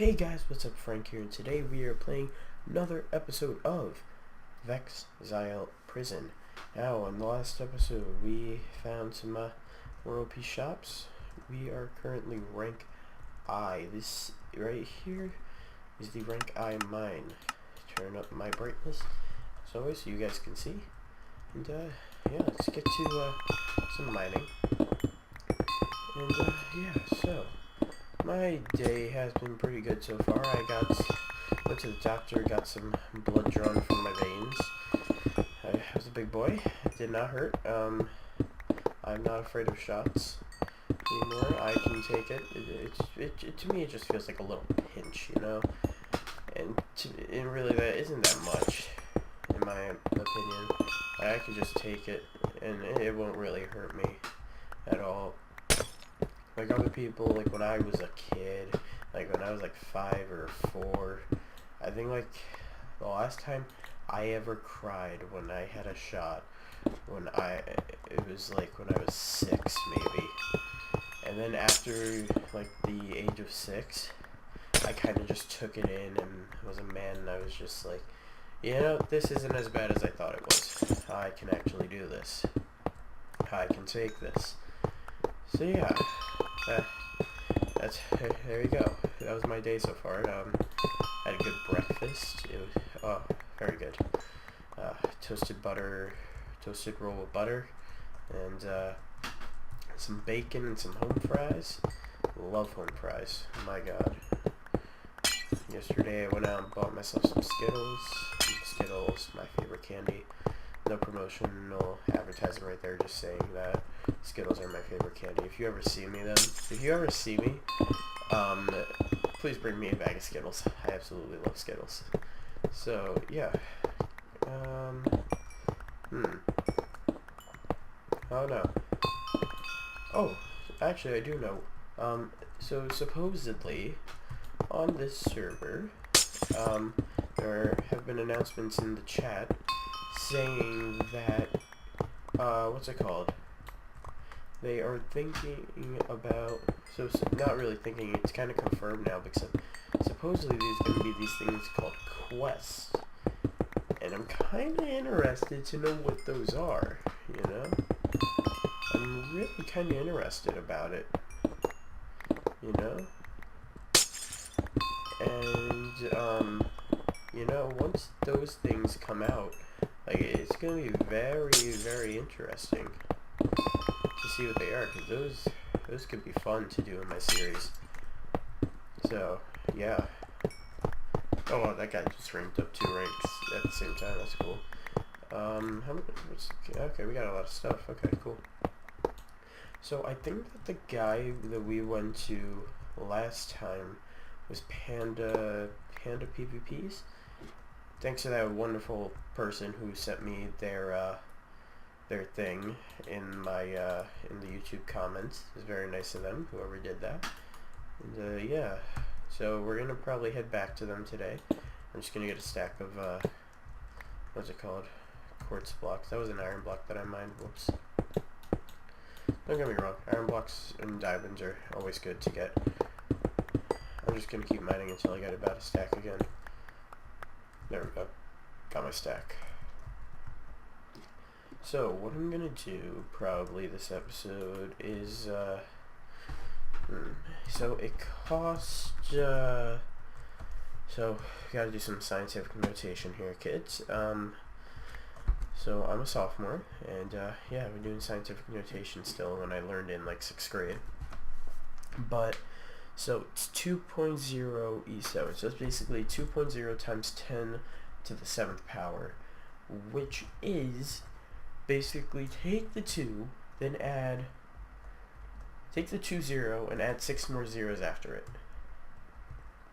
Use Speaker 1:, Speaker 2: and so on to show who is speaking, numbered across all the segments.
Speaker 1: Hey guys, what's up? Frank here, and today we are playing another episode of Vexzile Prison. Now, in the last episode, we found some more OP shops. We are currently rank I. This right here is the rank I mine. Turn up my brightness, as always, so you guys can see. And yeah, let's get to some mining. And yeah, so my day has been pretty good so far. Went to the doctor, got some blood drawn from my veins. I was a big boy. It did not hurt. I'm not afraid of shots anymore. I can take it. To me, it just feels like a little pinch, you know? And really, that isn't that much, in my opinion. I could just take it, and it won't really hurt me at all. Like other people, like when I was a kid, like when I was like 5 or 4, I think like the last time I ever cried when I had a shot, it was like when I was 6 maybe. And then after like the age of 6, I kind of just took it in and was a man, and I was just like, you know, this isn't as bad as I thought it was. I can actually do this. I can take this. So yeah. There you go. That was my day so far. Had a good breakfast. It was very good. Toasted roll with butter, and some bacon and some home fries. Love home fries. My God. Yesterday I went out and bought myself some Skittles. Skittles, my favorite candy. No promotional advertising right there, just saying that Skittles are my favorite candy. If you ever see me, please bring me a bag of Skittles. I absolutely love Skittles. So, yeah. Oh, no. Oh, actually, I do know. So supposedly, on this server, there have been announcements in the chat saying that, what's it called? They are thinking about, not really thinking, it's kind of confirmed now, because supposedly there's going to be these things called quests, and I'm kind of interested to know what those are, you know? I'm really kind of interested about it, you know? And, you know, once those things come out, like, it's going to be very, very interesting to see what they are, because those could be fun to do in my series. So, yeah. Oh, wow, that guy just ranked up 2 ranks at the same time. That's cool. How many, okay, we got a lot of stuff. Okay, cool. So, I think that the guy that we went to last time was Panda PvPs. Thanks to that wonderful person who sent me their thing in my in the YouTube comments. It was very nice of them, whoever did that. And yeah, so we're gonna probably head back to them today. I'm just gonna get a stack of what's it called? Quartz blocks. That was an iron block that I mined. Whoops. Don't get me wrong, iron blocks and diamonds are always good to get. I'm just gonna keep mining until I get about a stack again. There we go. Got my stack. So, what I'm gonna do probably this episode is, so it costs, so, gotta do some scientific notation here, kids. So I'm a sophomore, and, yeah, I've been doing scientific notation still when I learned in, like, 6th grade. But, so it's 2.0 E7, so it's basically 2.0 times 10 to the 7th power, which is basically take the 2, then take the 0 and add 6 more zeros after it.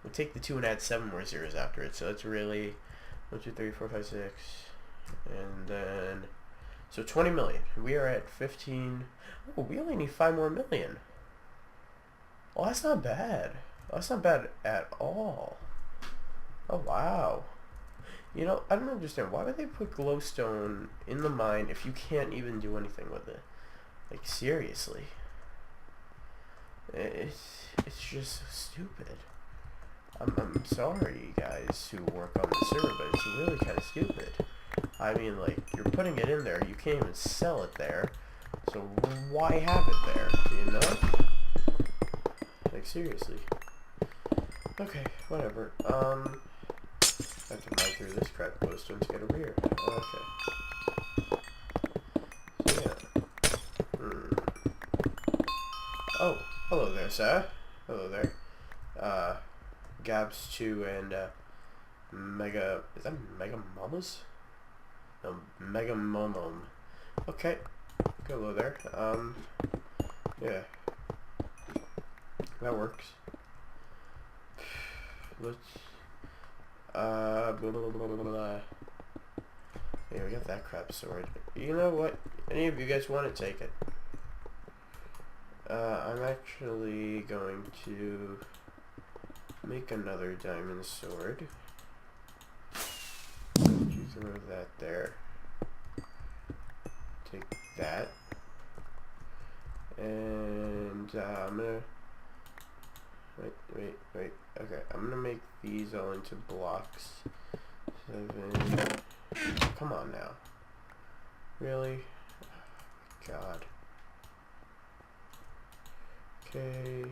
Speaker 1: We'll take the 2 and add 7 more zeros after it, so it's really 1, 2, 3, 4, 5, 6, and then, so 20 million. We are at 15, oh, we only need 5 more million. Well, that's not bad. That's not bad at all. Oh, wow. You know, I don't understand. Why would they put glowstone in the mine if you can't even do anything with it? Like, seriously. It's just so stupid. I'm sorry, guys who work on the server, but it's really kind of stupid. I mean, like, you're putting it in there, you can't even sell it there, so why have it there, you know? Like, seriously. Okay, whatever. I have to mine through this crap post and get over here. Okay. So, yeah. Oh, hello there, sir. Hello there. Gabs 2 and, Mega... Is that Mega Mamas? No, Mega Momom. Okay. Hello there. Yeah. That works. Let's... blah, blah, blah, blah, blah. Yeah, we got that crap sword. You know what? Any of you guys want to take it? I'm actually going to make another diamond sword. You throw that there. Take that. And, I'm gonna... Wait. Okay, I'm gonna make these all into blocks. 7... Come on now. Really? Oh, God. Okay.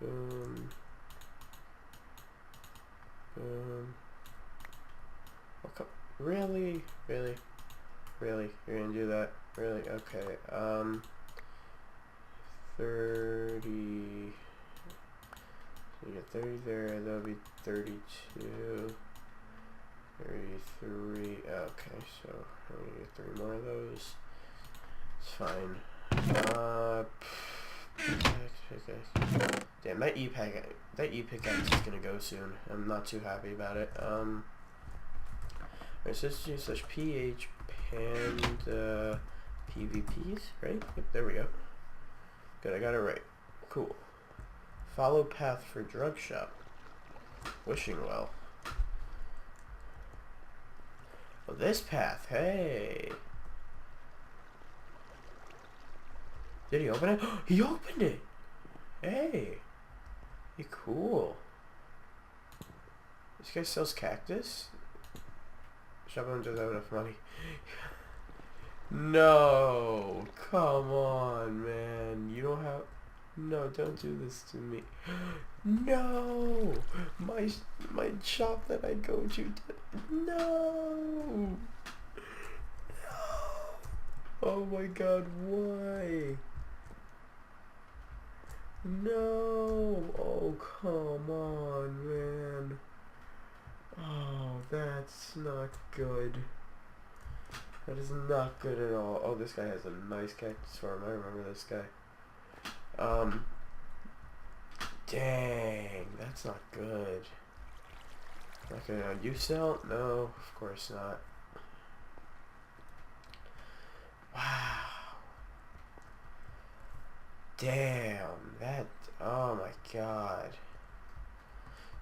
Speaker 1: Boom. Boom. Oh, come. Really? Really? Really? You're gonna do that? Really? Okay. 30. So you get 30 there, that'll be 32. 33. Okay, so I'm gonna get 3 more of those. It's fine. Pickaxe. Damn, that e-pickaxe is gonna go soon. I'm not too happy about it. It says / ph panda pvps, right? Yep, there we go. Good, I got it right. Cool. Follow path for drug shop. Wishing well. Oh, this path. Hey. Did he open it? He opened it. Hey. Hey, cool. This guy sells cactus? Shopman doesn't have enough money. No. Come on, man. You don't have... No, don't do this to me. No! My shop that I go to... No! No! Oh my God, why? No! Oh, come on, man. Oh, that's not good. That is not good at all. Oh, this guy has a nice cactus farm. I remember this guy. Dang, that's not good. Okay, you sell? No, of course not. Wow. Damn, that, oh my God.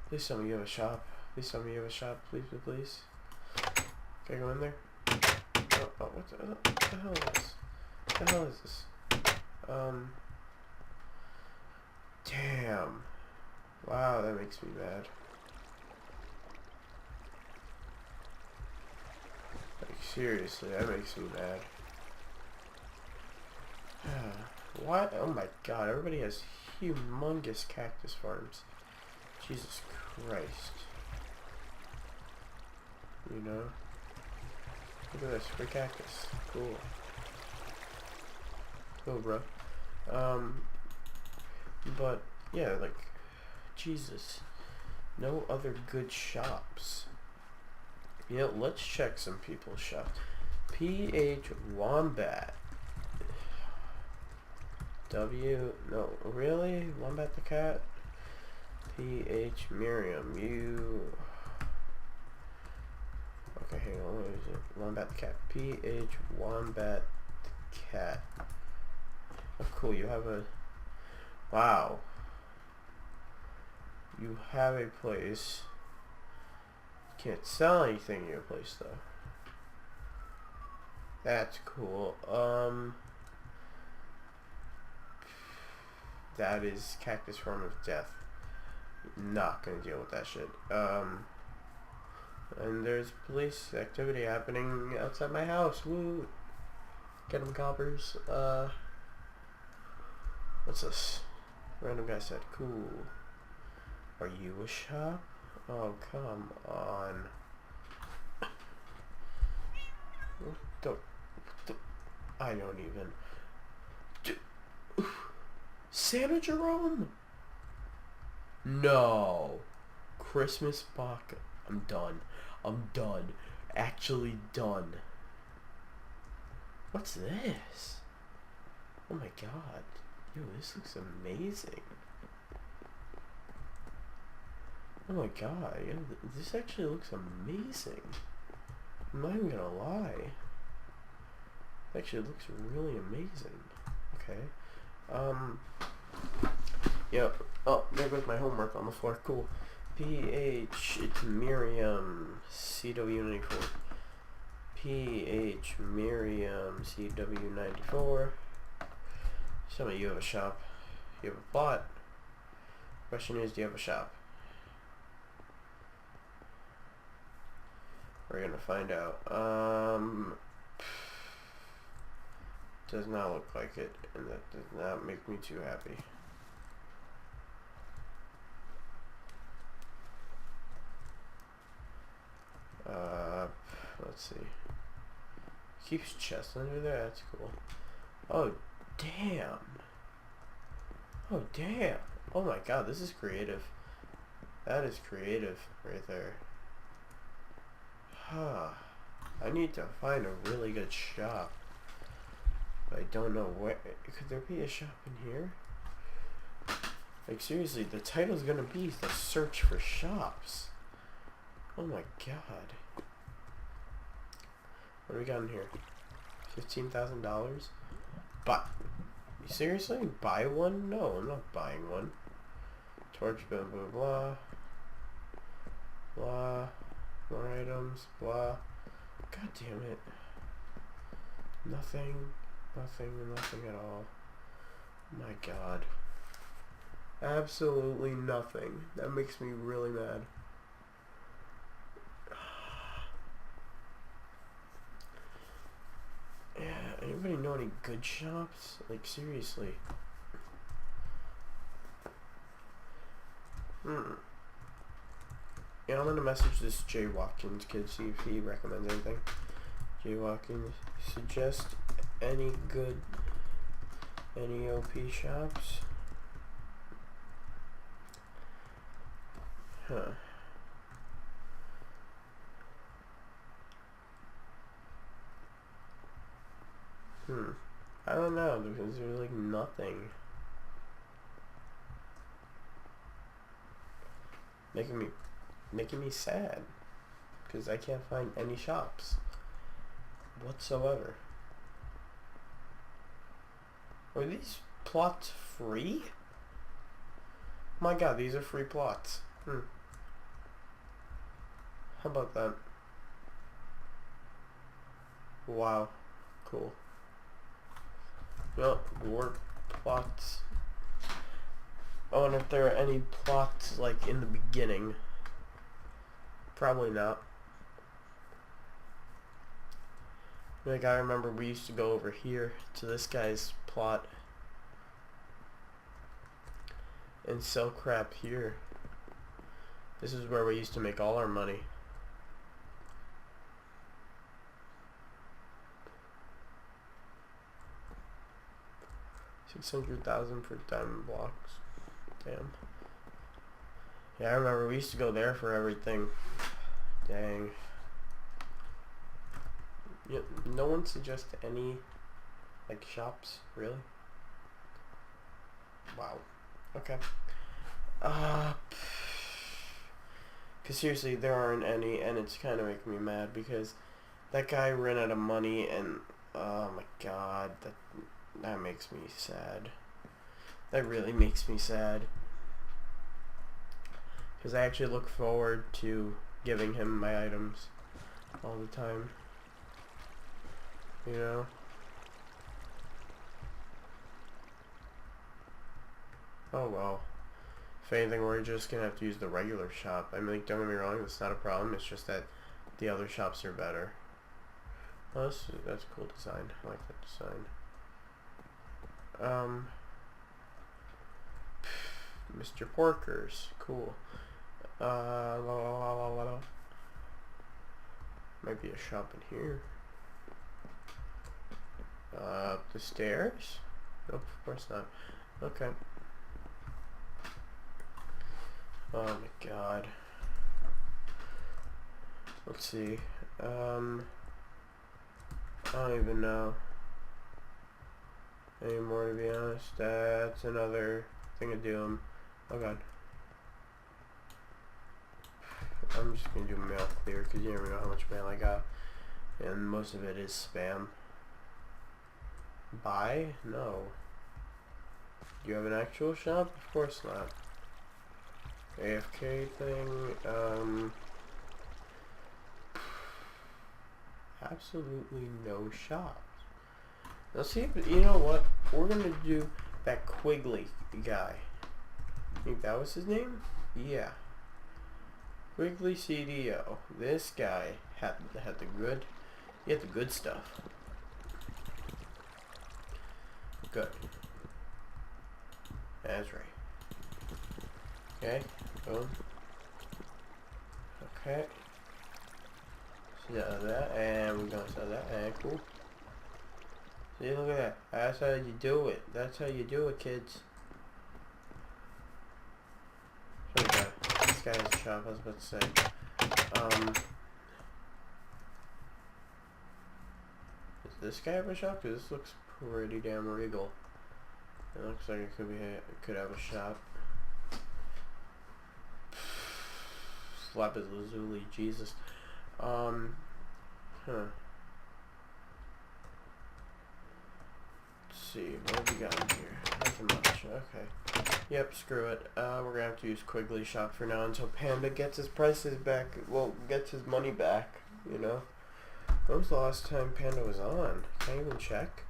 Speaker 1: Please tell me you have a shop. Please tell me you have a shop, please, please. Can I go in there? Oh, what the hell is this? What the hell is this? Damn. Wow, that makes me mad. Like, seriously, that makes me mad. What? Oh my God, everybody has humongous cactus farms. Jesus Christ. You know? Look at this, free cactus. Cool. Cool, bro. But, yeah, like, Jesus. No other good shops. You know, let's check some people's shops. PH Wombat. No, really? Wombat the cat? PH Miriam, you... Okay, hang on, what is it? Wombat the cat. PH Wombat the cat. Oh, cool, you have a... Wow. You have a place. Can't sell anything in your place, though. That's cool. That is Cactus Form of Death. Not gonna deal with that shit. And there's police activity happening outside my house. Woo! Get 'em coppers. What's this? Random guy said, cool. Are you a shop? Oh, come on. I don't even. Santa Jerome? No. Christmas box. I'm done. I'm done. Actually done. What's this? Oh my god. Yo, this looks amazing. Oh my god. Yo, this actually looks amazing. I'm not even gonna lie. It actually looks really amazing. Okay. Yep. Oh, there goes my homework on the floor. Cool. PH, it's Miriam, CW94. PH, Miriam, CW94. Some of you have a shop. You have a plot. Question is, do you have a shop? We're gonna find out. Does not look like it, and that does not make me too happy. Let's see. Keeps chest under there. That's cool. Oh, damn. Oh, damn. Oh my god, this is creative. That is creative right there. Huh. I need to find a really good shop. But I don't know where. Could there be a shop in here? Like, seriously, the title's gonna be The Search for Shops. Oh my god. What do we got in here? $15,000? But seriously? Buy one? No, I'm not buying one. Torch, blah, blah, blah. Blah. More items, blah. God damn it. Nothing. Nothing, nothing at all. My god. Absolutely nothing. That makes me really mad. Yeah, anybody know any good shops? Like, seriously. Yeah, I'm gonna message this Jay Watkins kid, see if he recommends anything. Jay Watkins, suggest any good OP shops? Huh. I don't know, because there's like nothing. Making me sad. Because I can't find any shops. Whatsoever. Are these plots free? My god, these are free plots. How about that? Wow. Cool. Well, more plots. I wonder if there are any plots like in the beginning. Probably not. Like, I remember we used to go over here to this guy's plot and sell crap here. This is where we used to make all our money. $600,000 for diamond blocks. Damn. Yeah, I remember we used to go there for everything. Dang. Yep, no one suggests any, like, shops, really? Wow. Okay. Cause seriously, there aren't any, and it's kind of making me mad because that guy ran out of money, and oh my god, that makes me sad. That really makes me sad. Because I actually look forward to giving him my items all the time. You know? Oh well. If anything, we're just gonna have to use the regular shop. I mean, like, don't get me wrong, that's not a problem. It's just that the other shops are better. Oh, that's a cool design. I like that design. Mr. Porkers, cool. La, la, la, la, la. Might be a shop in here. Up the stairs? Nope, of course not. Okay. Oh my god. Let's see. I don't even know anymore, to be honest. That's another thing of doom. Oh god. I'm just gonna do mail clear because you never know how much mail I got. And most of it is spam. Buy? No. Do you have an actual shop? Of course not. AFK thing, absolutely no shops. Now see, you know what? We're gonna do that Quigley guy. I think that was his name? Yeah. Quigley CDO. This guy had the good, he had the good stuff. Good. That's right. Okay, boom. Okay. Sell that, and we're gonna sell that, and cool. See, look at that. That's how you do it. That's how you do it, kids. So this guy has a shop, I was about to say. Does this guy have a shop? Because this looks pretty damn regal. It looks like it could have a shop. Lapis Lazuli, Jesus. Huh. Let's see, what have we got in here? Nothing much, okay. Yep, screw it. We're gonna have to use Quigley shop for now until Panda gets his prices back, well, gets his money back, you know? When was the last time Panda was on? Can I even check?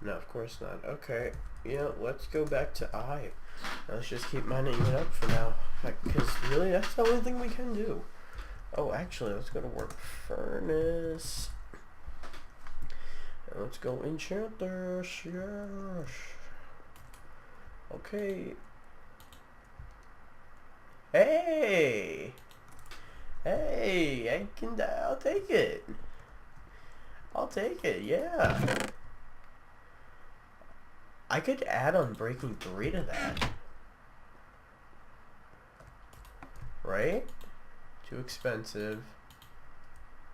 Speaker 1: No, of course not. Okay, yeah, let's go back to I. Let's just keep mining it up for now. Because really, that's the only thing we can do. Oh, actually, let's go to work furnace. And let's go enchant this. Yes. Okay. Hey! Hey! I'll take it. I'll take it, yeah. I could add on Breaking 3 to that. Right? Too expensive.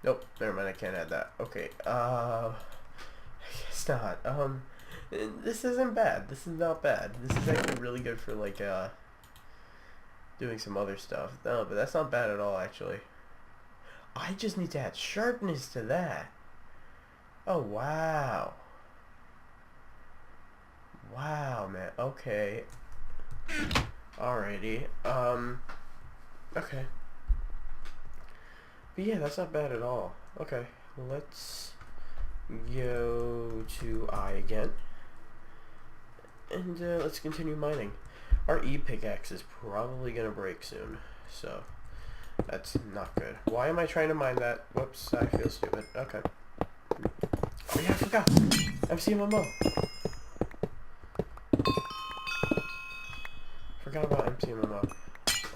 Speaker 1: Nope, never mind, I can't add that. Okay, I guess not. This isn't bad. This is not bad. This is actually really good for, like, doing some other stuff. No, but that's not bad at all, actually. I just need to add sharpness to that. Oh, wow. Wow, man. Okay. Alrighty. Okay. But yeah, that's not bad at all. Okay. Let's go to I again. And let's continue mining. Our E-pickaxe is probably going to break soon. So, that's not good. Why am I trying to mine that? Whoops, I feel stupid. Okay. Oh yeah, I forgot. MCMMO. Forgot about MCMMO.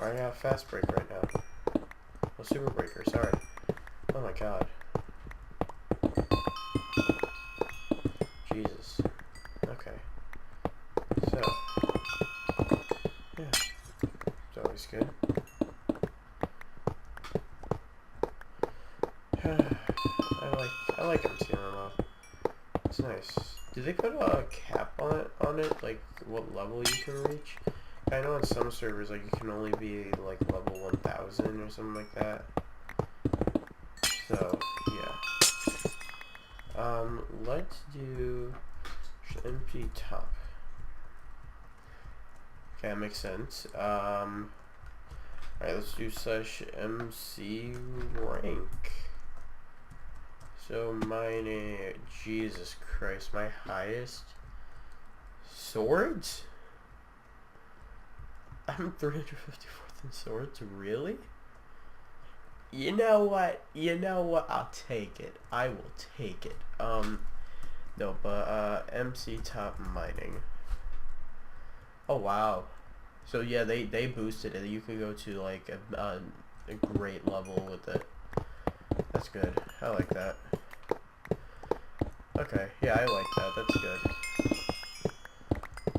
Speaker 1: I got a fast break right now. Well, super breaker, sorry. Oh my god. Jesus. Okay. So. Yeah. It's always good. I like MCMMO. It's nice. Did they put a cap on it? Like, what level you can reach? I know on some servers, like, you can only be, like, level 1000 or something like that. So, yeah. Let's do empty top. Okay, that makes sense. Alright, let's do /MC rank. So, Jesus Christ, my highest swords? I'm 354th in swords, really? You know what? I'll take it. I will take it. No, but, MC Top Mining. Oh, wow. So, yeah, they boosted it. You could go to, like, a great level with it. That's good. I like that. Okay, yeah, I like that. That's good.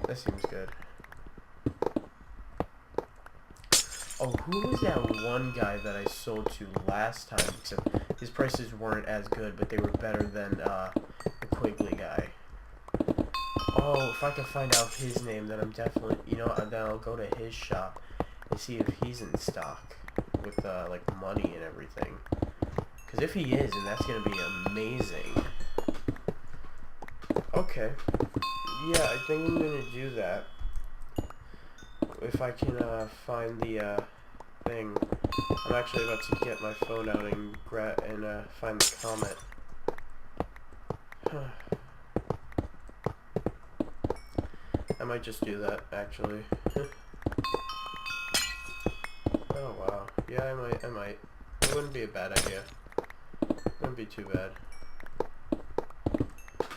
Speaker 1: That seems good. Oh, who was that one guy that I sold to last time? Except his prices weren't as good, but they were better than the Quigley guy. Oh, if I can find out his name, then I'm definitely, you know, then I'll go to his shop and see if he's in stock with like money and everything. Because if he is, then that's gonna be amazing. Okay. Yeah, I think I'm gonna do that. If I can find the thing. I'm actually about to get my phone out and find the comment. I might just do that, actually. Oh wow. Yeah, I might. It wouldn't be a bad idea. Wouldn't be too bad.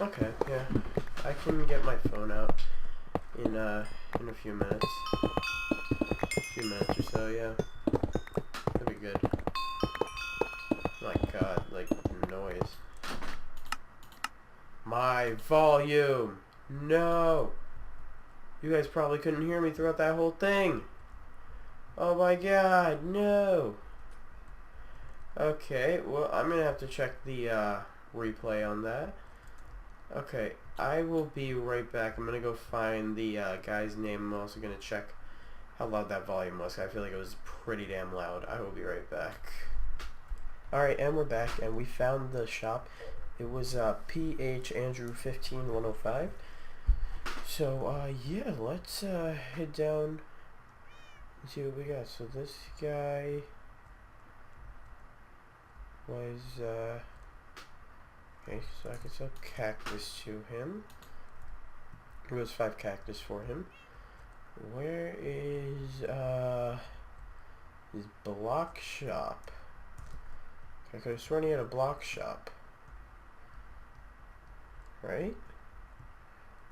Speaker 1: Okay, yeah. I can get my phone out in a few minutes. A few minutes or so, yeah. That'd be good. My god, like, noise. My volume! No! You guys probably couldn't hear me throughout that whole thing! Oh my god, no! Okay, well, I'm gonna have to check the replay on that. Okay, I will be right back. I'm gonna go find the guy's name. I'm also gonna check how loud that volume was. I feel like it was pretty damn loud. I will be right back. Alright, and we're back, and we found the shop. It was PH Andrew 15105. So, yeah, let's head down and see what we got. So this guy was, okay, so I can sell cactus to him. It was 5 cactus for him. Where is, his block shop? I could have sworn he had a block shop. Right?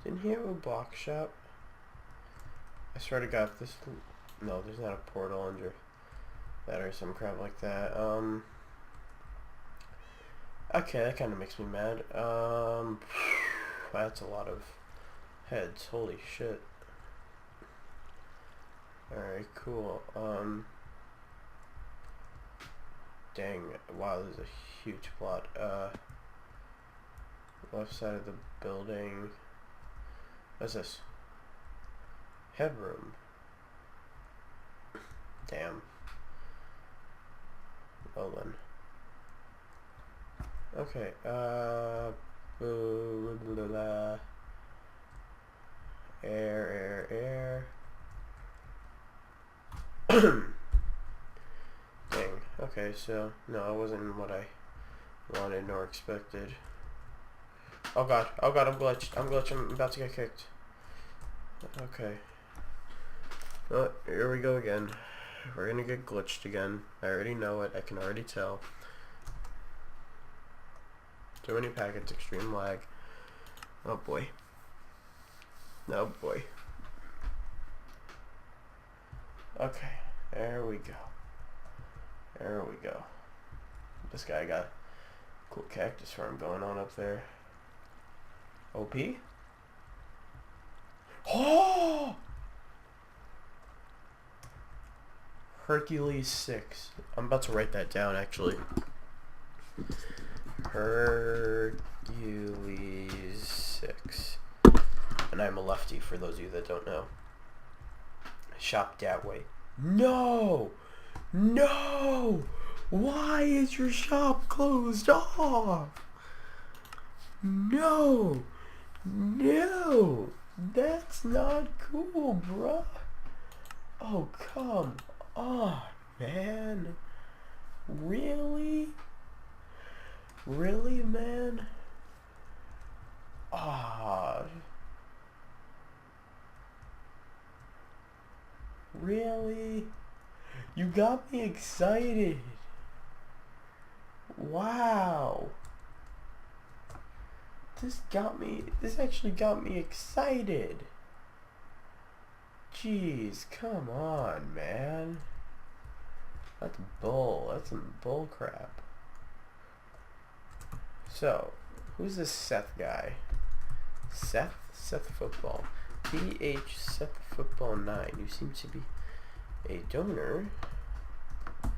Speaker 1: Didn't he have a block shop? I swear to God, this... No, there's not a portal under that or some crap like that. Okay, that kind of makes me mad. That's a lot of heads. Holy shit. Alright, cool. Dang. Wow, this is a huge plot. Left side of the building. What's this? Headroom. Damn. Well then. Okay, blah, blah, blah. Air. Dang. Okay, so, no, it wasn't what I wanted nor expected. Oh god, I'm glitched. I'm about to get kicked. Okay. Oh, here we go again. We're gonna get glitched again. I already know it. I can already tell. Too many packets, extreme lag. Oh boy. Oh boy. Okay, there we go. There we go. This guy got a cool cactus farm going on up there. OP? Oh! Hercules 6. I'm about to write that down, actually. Hercules 6. And I'm a lefty, for those of you that don't know. Shop that way. No! No! Why is your shop closed off? No! No! That's not cool, bruh. Oh, come on, man. Really? Really, man? Ah. Really? You got me excited. Wow. This actually got me excited. Jeez, come on, man. That's some bull crap. So, who's this Seth guy? Seth Football. PH Seth Football 9. You seem to be a donor. So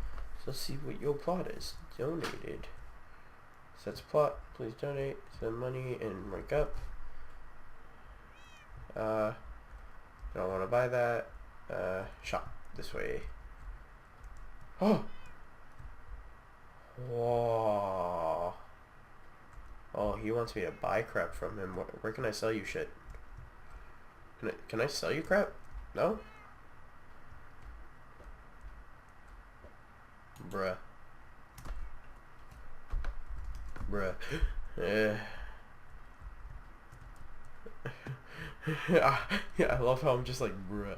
Speaker 1: let's see what your plot is. Donated. Seth's plot. Please donate some money and rank up. Don't want to buy that. Shop this way. Oh! Whoa. Oh, he wants me to buy crap from him. Where can I sell you shit? Can I sell you crap? No? Bruh. Yeah, I love how I'm just like, bruh.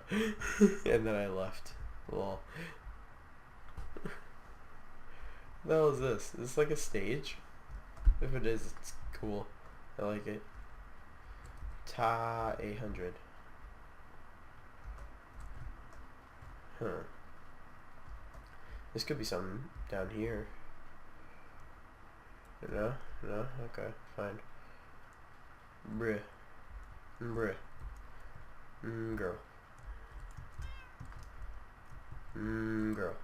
Speaker 1: And then I left. Lol. What the hell is this? Is this like a stage? If it is, it's cool. I like it. Ta 800. Huh. This could be something down here. No? No? Okay, fine. Bruh. Bruh. Girl. Girl.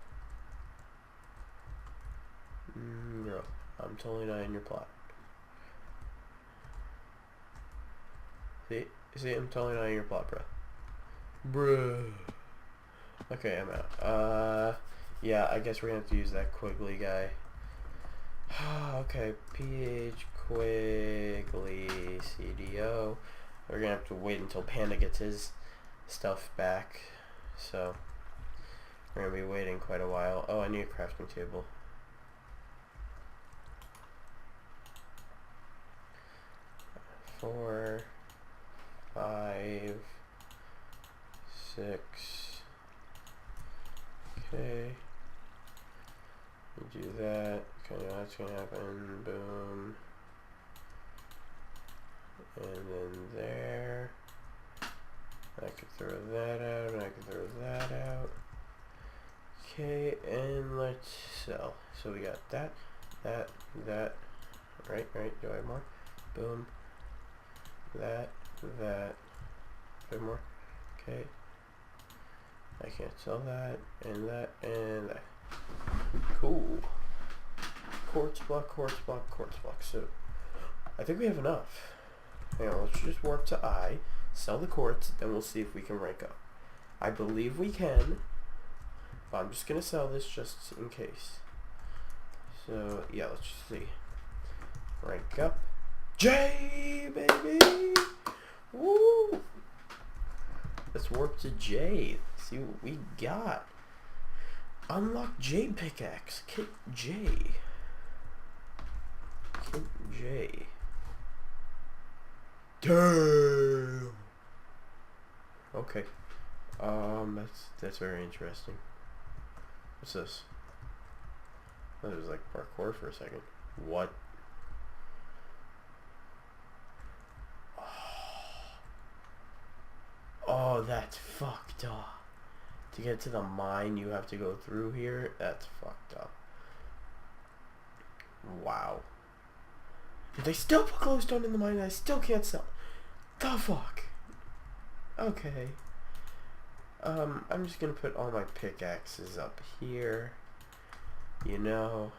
Speaker 1: Girl. I'm totally not in your plot. See, I'm totally not in your plot, bruh. Bruh. Okay, I'm out. Yeah, I guess we're gonna have to use that Quigley guy. Okay, PH Quigley CDO. We're gonna have to wait until Panda gets his stuff back. So, we're gonna be waiting quite a while. Oh, I need a crafting table. Four, 5, 6. Okay. Do that. Okay, that's gonna happen. Boom. And then there. I could throw that out, and I could throw that out. Okay, and let's sell. So we got that. Right, do I have more? Boom. That. Do I have more? Okay. I can't sell that, and that. Cool. Quartz block. So, I think we have enough. Hang on, let's just warp to I, sell the quartz, then we'll see if we can rank up. I believe we can, but I'm just gonna sell this just in case. So, yeah, let's just see. Rank up. J, baby! Woo! Let's warp to J. See what we got. Unlock J pickaxe. Kit J. Damn. Okay. That's very interesting. What's this? Oh, it was like parkour for a second. What? Oh, that's fucked up. To get to the mine, you have to go through here. That's fucked up. Wow. They still put glowstone in the mine and I still can't sell. The fuck? Okay. I'm just gonna put all my pickaxes up here. You know.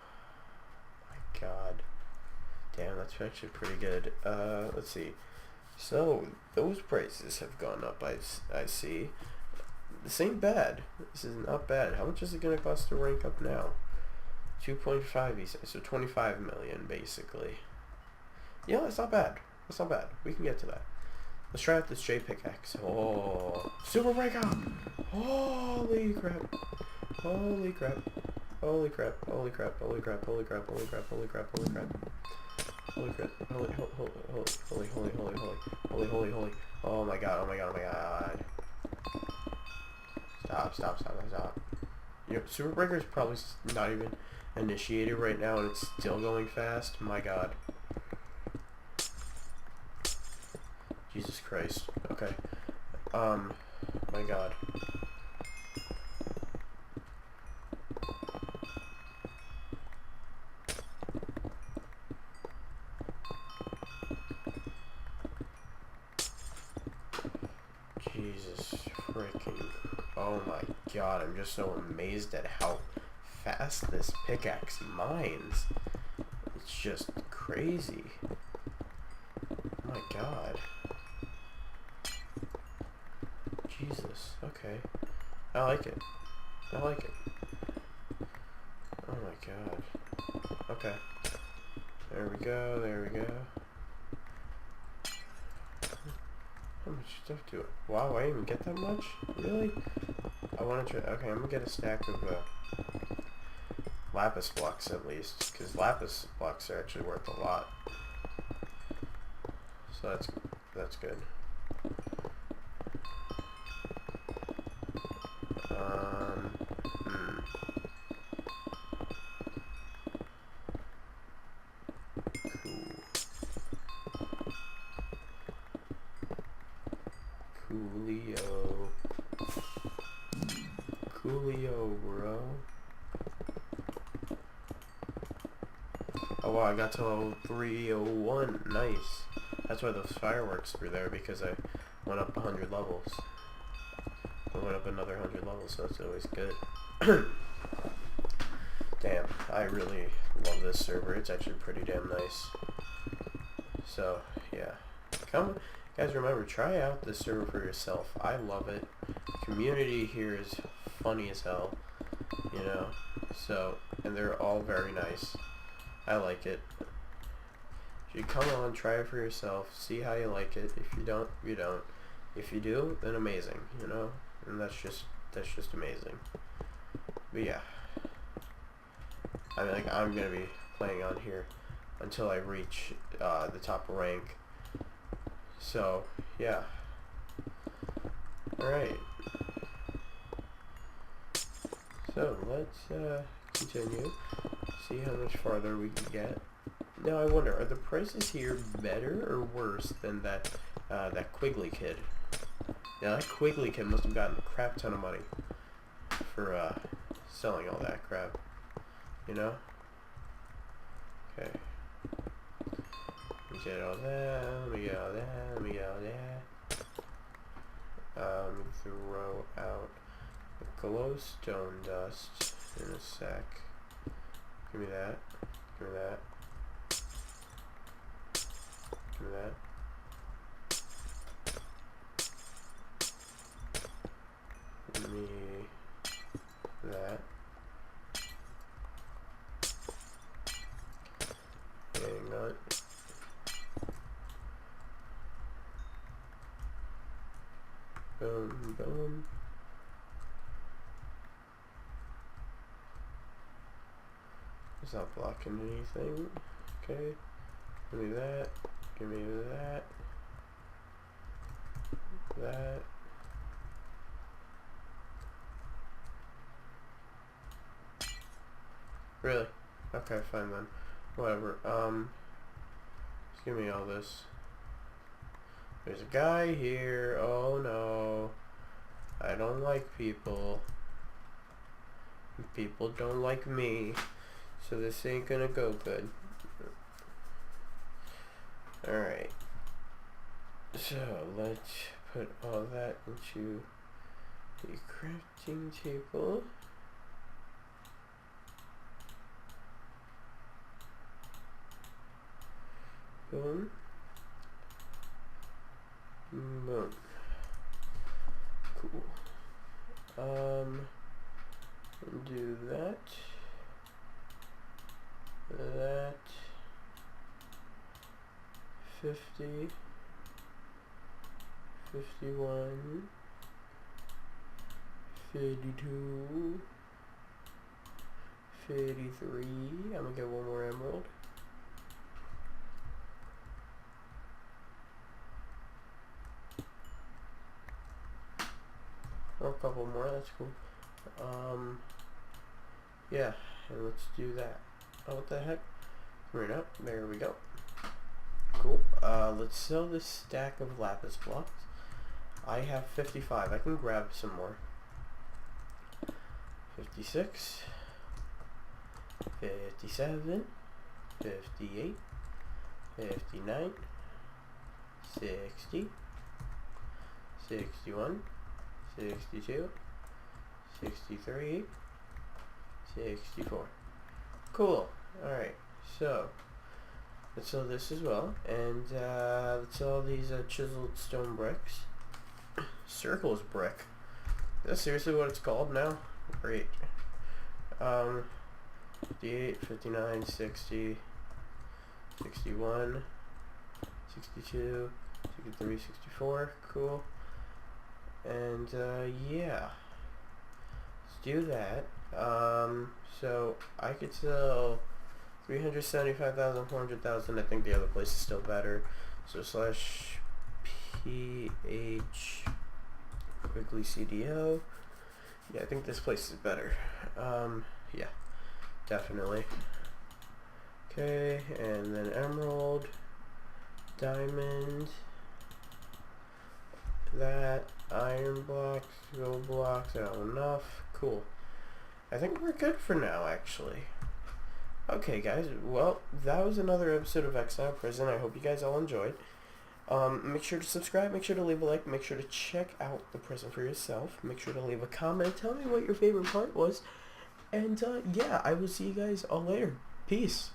Speaker 1: My god. Damn, that's actually pretty good. Let's see. So, those prices have gone up, I see. This ain't bad. This is not bad. How much is it gonna cost to rank up now? 2.5, he says. So 25 million, basically. Yeah, that's not bad. That's not bad. We can get to that. Let's try out this J pickaxe. Oh, super rank up! Holy crap! Holy crap! Holy crap! Holy crap! Holy crap! Holy crap! Holy crap! Holy crap! Holy crap! Holy crap! Holy! Oh my god! Oh my god! Oh my god! Super Breaker's probably not even initiated right now, and it's still going fast. My God. Jesus Christ. Okay. My God. Jesus freaking... Oh my God, I'm just so amazed at how fast this pickaxe mines. It's just crazy. Oh my God. Jesus, okay. I like it. I like it. Oh my God. Okay. There we go, there we go. How much stuff do it? Wow, I didn't even get that much? Really? I want to try... Okay, I'm gonna get a stack of lapis blocks at least, because lapis blocks are actually worth a lot. So that's good. Coolio, bro. Oh wow, I got to level 301. Nice. That's why those fireworks were there, because I went up 100 levels. I went up another 100 levels, so that's always good. Damn, I really love this server. It's actually pretty damn nice. So, yeah. Come, guys, remember, try out this server for yourself. I love it. The community here is funny as hell, you know. So, and they're all very nice. I like it. If you come on, try it for yourself. See how you like it. If you don't, you don't. If you do, then amazing, you know. And that's just amazing. But yeah. I mean, like, I'm gonna be playing on here until I reach the top rank. So, yeah. Alright. So, let's continue. See how much farther we can get. Now, I wonder, are the prices here better or worse than that Quigley kid? Yeah, that Quigley kid must have gotten a crap ton of money for selling all that crap. You know? Okay. Let me get all that, let me get all that, let me get all that. Let me throw out the glowstone dust in a sec. Give me that. Give me that. Give me that. Give me that. Hang on. Boom, boom. It's not blocking anything. Okay. Give me that. Give me that. That. Really? Okay, fine then. Whatever. Just give me all this. There's a guy here. Oh no. I don't like people. People don't like me. So this ain't gonna go good. Alright. So let's put all that into the crafting table. Boom. Boom. Cool. Do that. That. 50. 51. 52. 53. I'm gonna get one more emerald. Or a couple more, that's cool. Yeah, and let's do that. Oh, what the heck? Right up. There we go. Cool. Let's sell this stack of lapis blocks. I have 55. I can grab some more. 56. 57. 58. 59. 60. 61. 62. 63. 64. Cool. Alright, so let's sell this as well, and let's sell these chiseled stone bricks. Circles brick. Is that seriously what it's called now? Great. 58, 59, 60, 61, 62, 63, 64. Cool. And yeah, let's do that. So I could sell 375,000, 400,000. I think the other place is still better. So slash PH quickly CDO. Yeah, I think this place is better. Yeah, definitely. Okay, and then emerald, diamond, that, iron blocks, gold blocks, not enough. Cool. I think we're good for now, actually. Okay, guys, well, that was another episode of Vexzile Prison. I hope you guys all enjoyed. Make sure to subscribe, make sure to leave a like, make sure to check out the prison for yourself. Make sure to leave a comment, tell me what your favorite part was. And, yeah, I will see you guys all later. Peace.